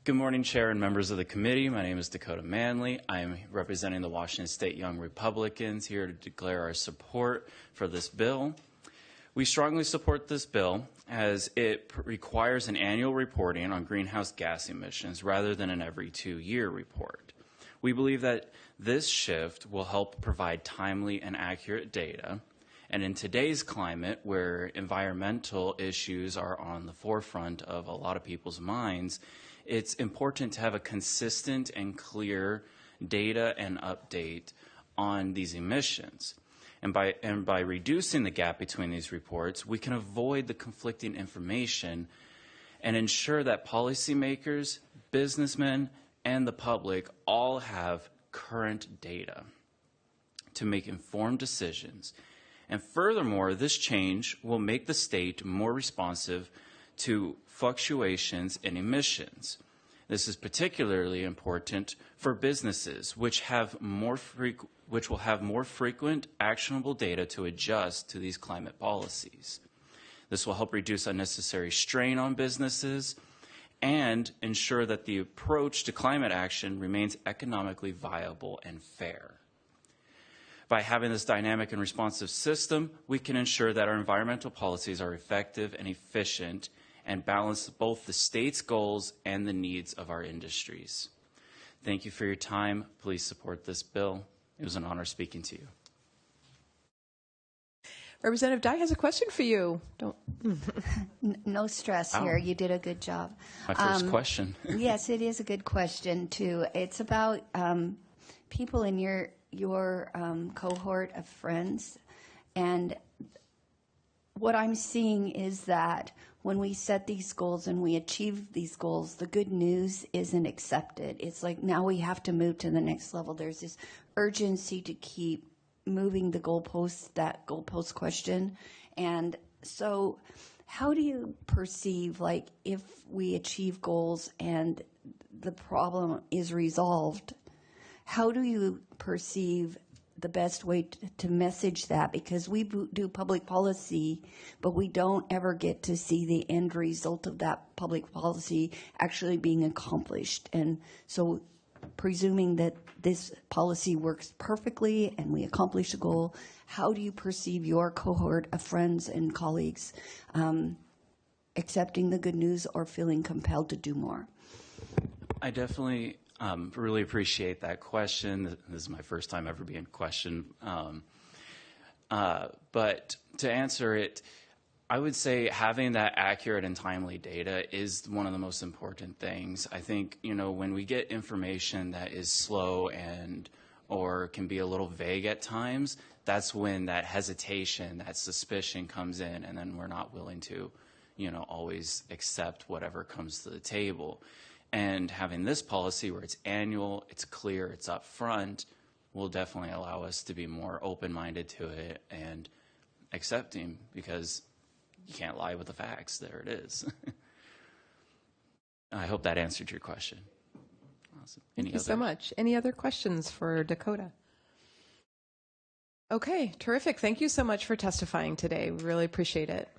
Good morning, Chair and members of the committee. My name is Dakota Manley. I am representing the Washington State Young Republicans here to declare our support for this bill. We strongly support this bill as it requires an annual reporting on greenhouse gas emissions rather than an every 2-year report. We believe that this shift will help provide timely and accurate data. And in today's climate, where environmental issues are on the forefront of a lot of people's minds, it's important to have a consistent and clear data and update on these emissions. And by reducing the gap between these reports, we can avoid the conflicting information and ensure that policymakers, businessmen, and the public all have current data to make informed decisions. And furthermore, this change will make the state more responsive to fluctuations in emissions. This is particularly important for businesses, which will have more frequent, actionable data to adjust to these climate policies. This will help reduce unnecessary strain on businesses and ensure that the approach to climate action remains economically viable and fair. By having this dynamic and responsive system, we can ensure that our environmental policies are effective and efficient and balance both the state's goals and the needs of our industries. Thank you for your time. Please support this bill. It was an honor speaking to you. Representative Dye has a question for you. No stress here. You did a good job. My first question. Yes, it is a good question, too. It's about people in your cohort of friends. And what I'm seeing is that when we set these goals and we achieve these goals, the good news isn't accepted. It's like now we have to move to the next level. There's this urgency to keep moving the goalposts, that goalpost question. And so how do you perceive, like, if we achieve goals and the problem is resolved, how do you perceive the best way to message that? Because we do public policy, but we don't ever get to see the end result of that public policy actually being accomplished. And so presuming that this policy works perfectly and we accomplish the goal, how do you perceive your cohort of friends and colleagues accepting the good news or feeling compelled to do more? I definitely really appreciate that question. This is my first time ever being questioned. But to answer it, I would say having that accurate and timely data is one of the most important things. I think, when we get information that is slow or can be a little vague at times, that's when that hesitation, that suspicion comes in, and then we're not willing to, always accept whatever comes to the table. And having this policy where it's annual, it's clear, it's upfront, will definitely allow us to be more open-minded to it and accepting, because you can't lie with the facts. There it is. I hope that answered your question. Awesome. Thank you so much. Any other questions for Dakota? Okay, terrific. Thank you so much for testifying today. We really appreciate it.